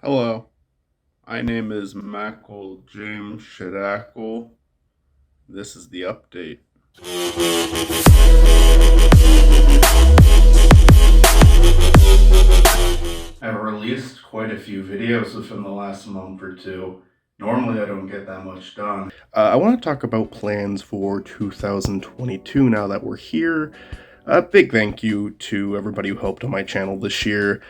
Hello, my name is Michael James Shadackle. This is the update. I've released quite a few videos within the last month or two. Normally, I don't get that much done. I want to talk about plans for 2022 now that we're here. A big thank you to everybody who helped on my channel this year.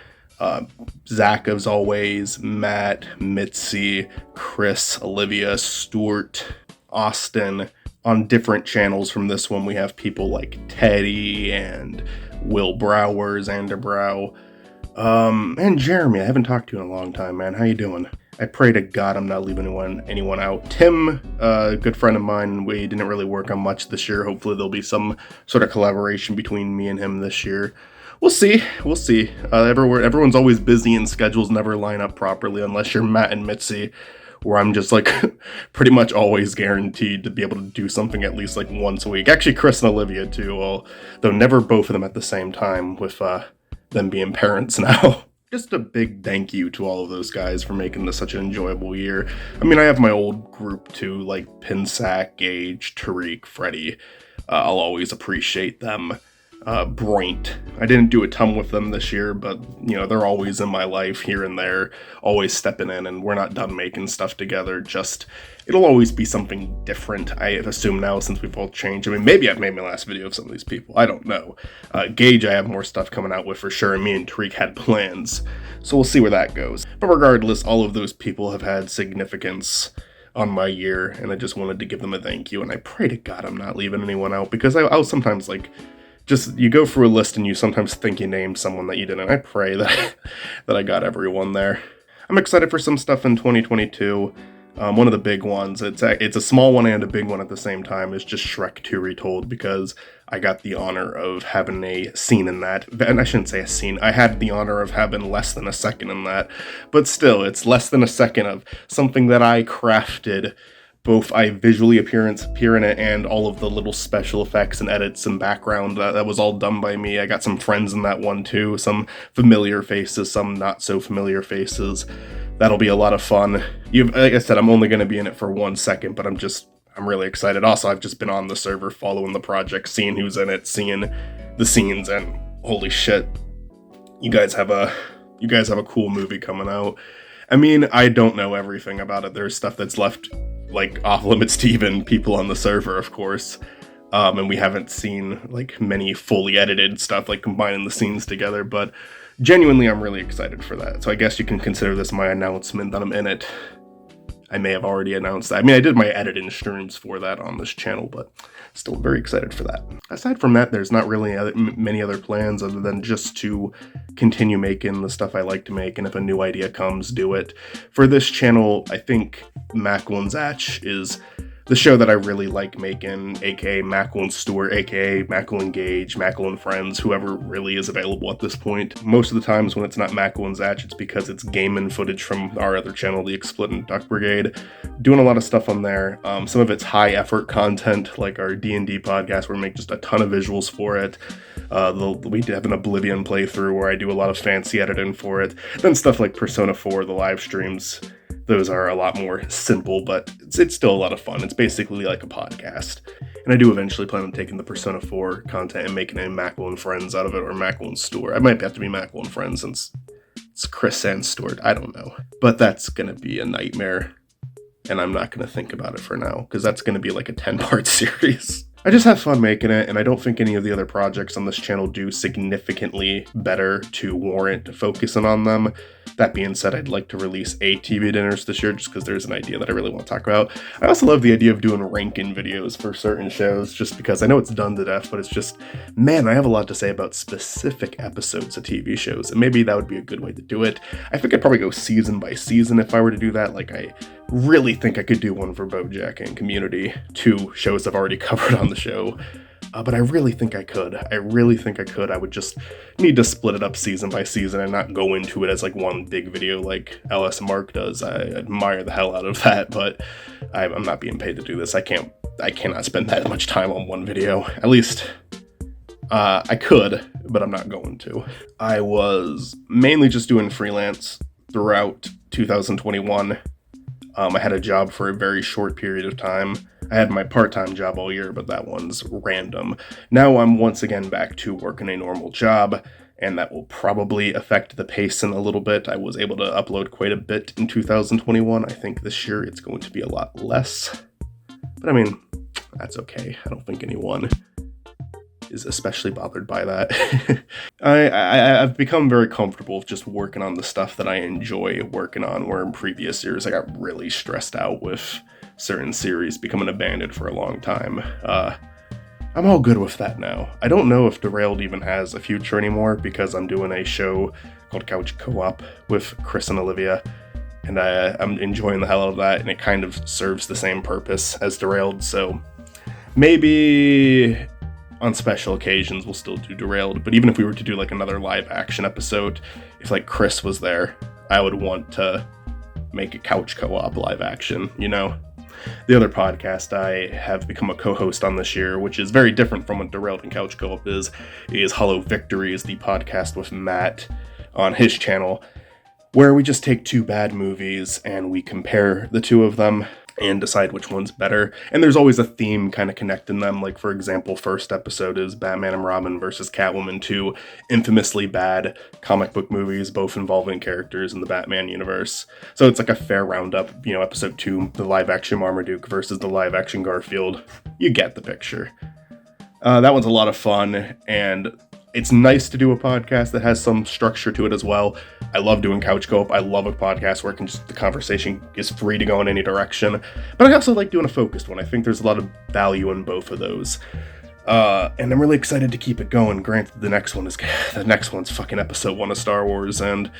Zach, as always, Matt, Mitzi, Chris, Olivia, Stuart, Austin. On different channels from this one, we have people like Teddy and Will Brower, Xander Brow, and Jeremy. I haven't talked to you in a long time, man. How you doing? I pray to God I'm not leaving anyone out. Tim, a good friend of mine, we didn't really work on much this year. Hopefully there'll be some sort of collaboration between me and him this year. We'll see. We'll see. Everyone's always busy and schedules never line up properly unless you're Matt and Mitzi, where I'm just like pretty much always guaranteed to be able to do something at least like once a week. Actually, Chris and Olivia too, though never both of them at the same time with them being parents now. Just a big thank you to all of those guys for making this such an enjoyable year. I mean, I have my old group too, like Pinsack, Gage, Tariq, Freddie. I'll always appreciate them. Broint. I didn't do a ton with them this year, but they're always in my life here and there, always stepping in, and we're not done making stuff together. Just it'll always be something different. I assume now since we've all changed. I mean, maybe I've made my last video of some of these people. I don't know. Gage, I have more stuff coming out with for sure. And me and Tariq had plans, so we'll see where that goes. But regardless, all of those people have had significance on my year, and I just wanted to give them a thank you. And I pray to God I'm not leaving anyone out, because I'll sometimes just you go through a list and you sometimes think you named someone that you didn't. I pray that that I got everyone there. I'm excited for some stuff in 2022. One of the big ones, it's a small one and a big one at the same time, is just Shrek 2 Retold, because I got the honor of having a scene in that. And I shouldn't say a scene. I had the honor of having less than a second in that. But still, it's less than a second of something that I crafted. Both I visually appear in it, and all of the little special effects and edits and background, that was all done by me. I got some friends in that one too, some familiar faces, some not so familiar faces. That'll be a lot of fun. Like I said, I'm only going to be in it for 1 second, but I'm really excited. Also, I've just been on the server following the project, seeing who's in it, seeing the scenes, and holy shit, you guys have a cool movie coming out. I mean, I don't know everything about it. There's stuff that's left off limits to even people on the server, of course. And we haven't seen many fully edited stuff, combining the scenes together, but genuinely I'm really excited for that. So I guess you can consider this my announcement that I'm in it. I may have already announced that. I mean, I did my editing streams for that on this channel, but still very excited for that. Aside from that, there's not really many other plans other than just to continue making the stuff I like to make, and if a new idea comes, do it. For this channel, I think Macklin Zatch is the show that I really like making, aka Macklin Stewart, aka Macklin Gage, Macklin Friends, whoever really is available at this point. Most of the times when it's not Macklin Zatch, it's because it's gaming footage from our other channel, the Exploding Duck Brigade. Doing a lot of stuff on there. Some of it's high effort content, like our D&D podcast, where we make just a ton of visuals for it. We have an Oblivion playthrough where I do a lot of fancy editing for it. Then stuff like Persona 4, the live streams. Those are a lot more simple, but it's still a lot of fun. It's basically like a podcast. And I do eventually plan on taking the Persona 4 content and making a Macklin Friends out of it, or Macklin Stewart. I might have to be Macklin Friends since it's Chris and Stewart. I don't know. But that's going to be a nightmare. And I'm not going to think about it for now, because that's going to be like a 10-part series. I just have fun making it, and I don't think any of the other projects on this channel do significantly better to warrant focusing on them. That being said, I'd like to release a TV dinners this year, just because there's an idea that I really want to talk about. I also love the idea of doing ranking videos for certain shows, just because I know it's done to death, but it's just, man, I have a lot to say about specific episodes of TV shows, and maybe that would be a good way to do it. I think I'd probably go season by season if I were to do that. I really think I could do one for BoJack and Community, 2 shows I've already covered on the show. But I really think I could. I would just need to split it up season by season and not go into it as one big video like LS Mark does. I admire the hell out of that, but I'm not being paid to do this. I cannot spend that much time on one video. At least I could, but I'm not going to. I was mainly just doing freelance throughout 2021. I had a job for a very short period of time. I had my part-time job all year, but that one's random. Now I'm once again back to working a normal job, and that will probably affect the pace in a little bit. I was able to upload quite a bit in 2021. I think this year it's going to be a lot less. But I mean, that's okay. I don't think anyone is especially bothered by that. I've become very comfortable with just working on the stuff that I enjoy working on, where in previous years I got really stressed out with certain series becoming abandoned for a long time. I'm all good with that now. I don't know if Derailed even has a future anymore, because I'm doing a show called Couch CoOp with Chris and Olivia, and I'm enjoying the hell out of that, and it kind of serves the same purpose as Derailed, so maybe on special occasions we'll still do Derailed. But even if we were to do like another live action episode, if like Chris was there, I would want to make a Couch Co-op live action, you know? The other podcast I have become a co-host on this year, which is very different from what Derailed and Couch Co-op is Hollow Victories, the podcast with Matt on his channel, where we just take two bad movies and we compare the two of them and decide which one's better. And there's always a theme kind of connecting them. Like, for example, first episode is Batman and Robin versus Catwoman, two infamously bad comic book movies, both involving characters in the Batman universe. So it's like a fair roundup. You know, episode 2, the live-action Marmaduke versus the live-action Garfield. You get the picture. That one's a lot of fun, and it's nice to do a podcast that has some structure to it as well. I love doing Couch Co-op. I love a podcast where the conversation is free to go in any direction. But I also like doing a focused one. I think there's a lot of value in both of those. And I'm really excited to keep it going. Granted, the next one's fucking episode 1 of Star Wars and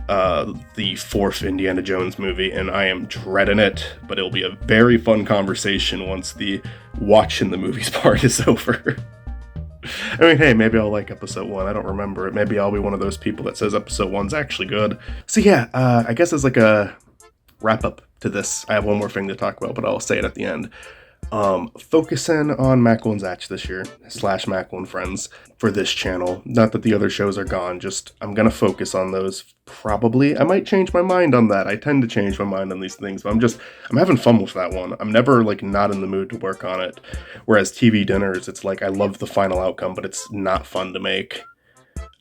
the 4th Indiana Jones movie, and I am dreading it, but it'll be a very fun conversation once the watching the movies part is over. I mean, hey, maybe I'll like episode 1. I don't remember it. Maybe I'll be one of those people that says episode 1's actually good. So yeah, I guess as like a wrap up to this, I have one more thing to talk about, but I'll say it at the end. Focusing on Mackle and Zatch this year, / Mackle and Friends for this channel. Not that the other shows are gone, just I'm gonna focus on those. Probably. I might change my mind on that. I tend to change my mind on these things, but I'm having fun with that one. I'm never like not in the mood to work on it. Whereas TV dinners, it's like I love the final outcome, but it's not fun to make.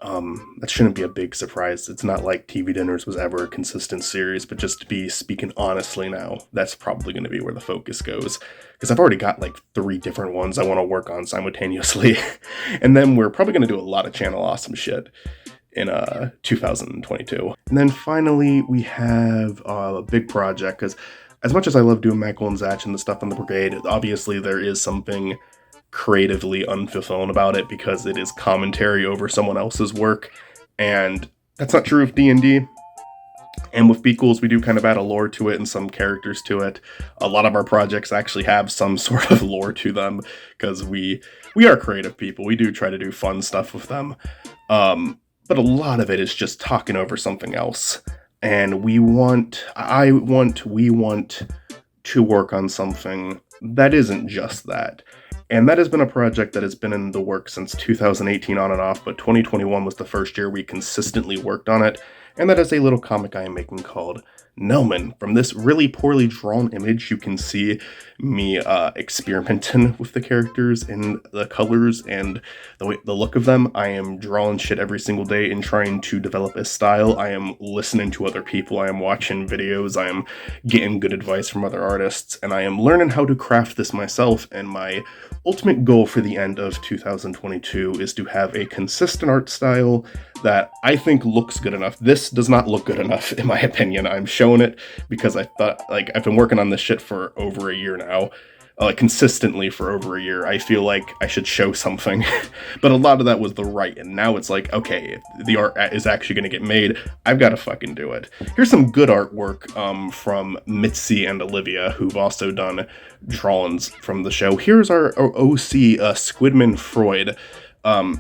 That shouldn't be a big surprise. It's not like TV dinners was ever a consistent series, but just to be speaking honestly now, that's probably going to be where the focus goes. Because I've already got like 3 different ones I want to work on simultaneously. And then we're probably going to do a lot of Channel Awesome shit in 2022. And then finally, we have a big project, because as much as I love doing Mackle and Zatch and the stuff on the Brigade, obviously there is something creatively unfulfilling about it, because it is commentary over someone else's work, and that's not true of D&D. And with Bequels, we do kind of add a lore to it and some characters to it. A lot of our projects actually have some sort of lore to them, because we are creative people. We do try to do fun stuff with them. But a lot of it is just talking over something else. And we want to work on something that isn't just that. And that has been a project that has been in the works since 2018 on and off, but 2021 was the first year we consistently worked on it. And that is a little comic I am making called Nelman. From this really poorly drawn image, you can see me experimenting with the characters and the colors and the look of them. I am drawing shit every single day and trying to develop a style. I am listening to other people. I am watching videos. I am getting good advice from other artists. And I am learning how to craft this myself. And my ultimate goal for the end of 2022 is to have a consistent art style that I think looks good enough. This does not look good enough, in my opinion. I'm showing it because I thought, like, I've been working on this shit for over a year now, consistently for over a year. I feel like I should show something, but a lot of that was the right, and now it's like, okay, if the art is actually going to get made, I've got to fucking do it. Here's some good artwork from Mitzi and Olivia, who've also done drawings from the show. Here's our OC, Squidman Freud.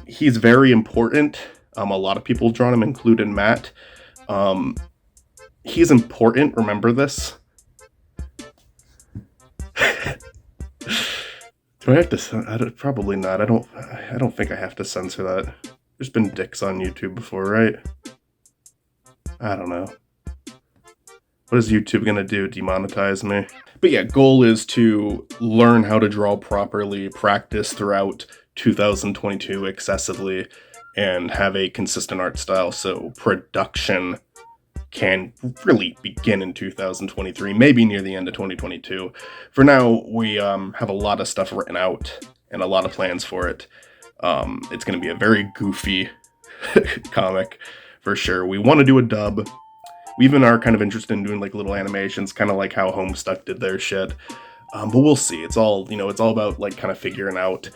He's very important. A lot of people have drawn him, including Matt. He's important, remember this. Do I have to? Probably not. I don't think I have to censor that. There's been dicks on YouTube before, right? I don't know. What is YouTube gonna do? Demonetize me? But yeah, goal is to learn how to draw properly, practice throughout 2022 excessively, and have a consistent art style so production can really begin in 2023, maybe near the end of 2022. For now, we have a lot of stuff written out and a lot of plans for it. It's going to be a very goofy comic for sure. We want to do a dub. We even are kind of interested in doing like little animations, kind of like how Homestuck did their shit. But we'll see. It's all it's all about like kind of figuring out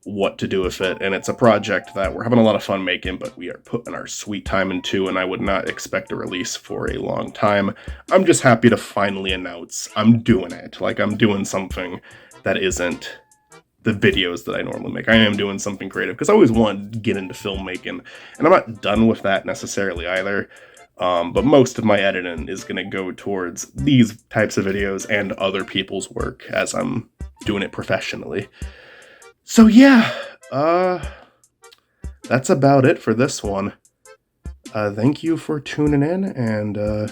what to do with it, and it's a project that we're having a lot of fun making, but we are putting our sweet time into, and I would not expect a release for a long time. I'm just happy to finally announce I'm doing it. Like, I'm doing something that isn't the videos that I normally make. I am doing something creative, because I always wanted to get into filmmaking, and I'm not done with that necessarily either. But most of my editing is going to go towards these types of videos and other people's work as I'm doing it professionally. So yeah, that's about it for this one. Thank you for tuning in, and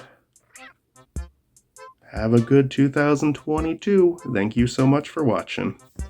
have a good 2022. Thank you so much for watching.